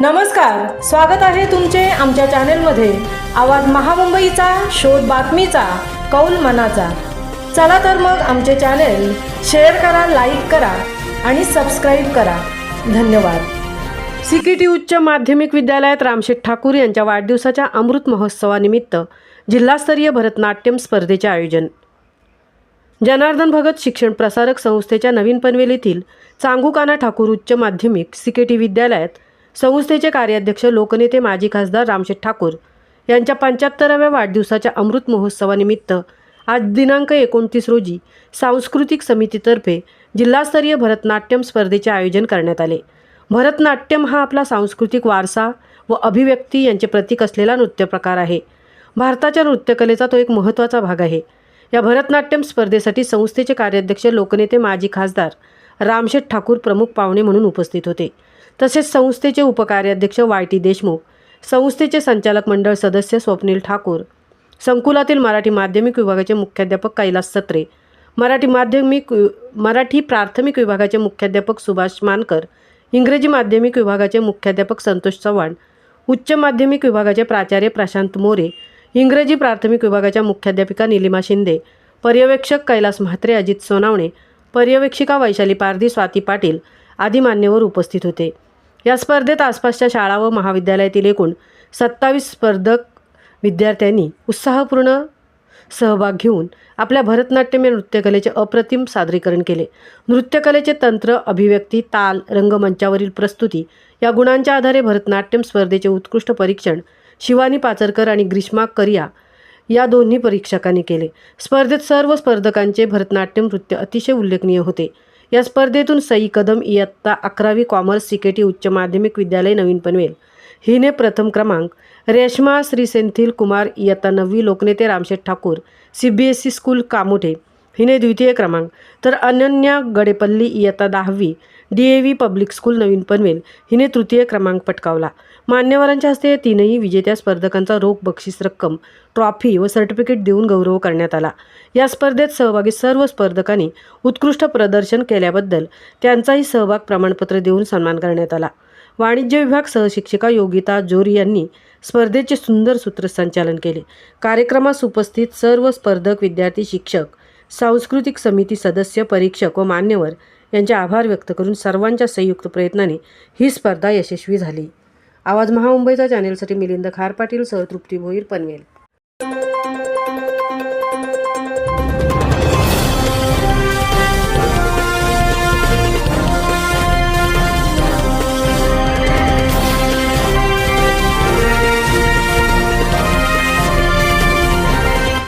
नमस्कार, स्वागत आहे तुमचे आमच्या चॅनेलमध्ये। आवाज महामुंबईचा, शोध बातमीचा, कौल मनाचा। चला तर मग आमचे चॅनेल शेअर करा, लाईक करा आणि सबस्क्राईब करा। धन्यवाद। सीकेटी उच्च माध्यमिक विद्यालयात रामशेठ ठाकूर यांच्या वाढदिवसाच्या अमृत महोत्सवानिमित्त जिल्हास्तरीय भरतनाट्यम स्पर्धेचे आयोजन। जनार्दन भगत शिक्षण प्रसारक संस्थेच्या नवीन पनवेल येथील चांगुकाना ठाकूर उच्च माध्यमिक सीकेटी विद्यालयात संस्थेचे कार्याध्यक्ष लोकनेते माजी खासदार रामशेठ ठाकूर यांच्या 75व्या वाढदिवसाच्या अमृत महोत्सवानिमित्त आज दिनांक 29 रोजी सांस्कृतिक समितीतर्फे जिल्हास्तरीय भरतनाट्यम स्पर्धेचे आयोजन करण्यात आले। भरतनाट्यम हा आपला सांस्कृतिक वारसा व अभिव्यक्ती यांचे प्रतीक असलेला नृत्यप्रकार आहे। भारताच्या नृत्यकलेचा तो एक महत्त्वाचा भाग आहे। या भरतनाट्यम स्पर्धेसाठी संस्थेचे कार्याध्यक्ष लोकनेते माजी खासदार रामशेठ ठाकूर प्रमुख पाहुणे म्हणून उपस्थित होते। तसेच संस्थेचे उपकार्याध्यक्ष YT देशमुख, संस्थेचे संचालक मंडळ सदस्य स्वप्नील ठाकूर, संकुलातील मराठी माध्यमिक विभागाचे मुख्याध्यापक कैलास सत्रे, मराठी प्राथमिक विभागाचे मुख्याध्यापक सुभाष मानकर, इंग्रजी माध्यमिक विभागाचे मुख्याध्यापक संतोष चव्हाण, उच्च माध्यमिक विभागाचे प्राचार्य प्रशांत मोरे, इंग्रजी प्राथमिक विभागाच्या मुख्याध्यापिका निलिमा शिंदे, पर्यवेक्षक कैलास म्हात्रे, अजित सोनावणे, पर्यवेक्षिका वैशाली पारधी, स्वाती पाटील आदी मान्यवर उपस्थित होते। या स्पर्धेत आसपासच्या शाळा व महाविद्यालयातील एकूण 27 स्पर्धक विद्यार्थ्यांनी उत्साहपूर्ण सहभाग घेऊन आपल्या भरतनाट्यम या नृत्यकलेचे अप्रतिम सादरीकरण केले। नृत्यकलेचे तंत्र, अभिव्यक्ती, ताल, रंगमंचावरील प्रस्तुती या गुणांच्या आधारे भरतनाट्यम स्पर्धेचे उत्कृष्ट परीक्षण शिवानी पाचरकर आणि ग्रीष्मा करिया या दोन्ही परीक्षकांनी केले। स्पर्धेत सर्व स्पर्धकांचे भरतनाट्यम नृत्य अतिशय उल्लेखनीय होते। या स्पर्धेतून सई कदम इयत्ता 11वी कॉमर्स सीकेटी उच्च माध्यमिक विद्यालय नवीन पनवेल हिने प्रथम क्रमांक, रेश्मा श्रीसेंथिल कुमार इयत्ता 9वी लोकनेते रामशेठ ठाकूर CBSE स्कूल कामोठे हिने द्वितीय क्रमांक, तर अनन्या गडेपल्ली इयत्ता 10वी DAV पब्लिक स्कूल नवीन पनवेल हिने तृतीय क्रमांक पटकावला। मान्यवरांच्या हस्ते तीनही विजेत्या स्पर्धकांचा रोख बक्षीस रक्कम, ट्रॉफी व सर्टिफिकेट देऊन गौरव करण्यात आला। या स्पर्धेत सहभागी सर्व स्पर्धकांनी उत्कृष्ट प्रदर्शन केल्याबद्दल त्यांचाही सहभाग प्रमाणपत्र देऊन सन्मान करण्यात आला। वाणिज्य विभाग सहशिक्षिका योगिता जोरी यांनी स्पर्धेचे सुंदर सूत्रसंचालन केले। कार्यक्रमास उपस्थित सर्व स्पर्धक, विद्यार्थी, शिक्षक, सांस्कृतिक समिती सदस्य, परीक्षक व मान्यवर यांचे आभार व्यक्त करून सर्वांच्या संयुक्त प्रयत्नाने ही स्पर्धा यशस्वी झाली। आवाज महामुंबईचा चॅनेलसाठी मिलिंद खार पाटील सह तृप्ती भोईर, पनवेल।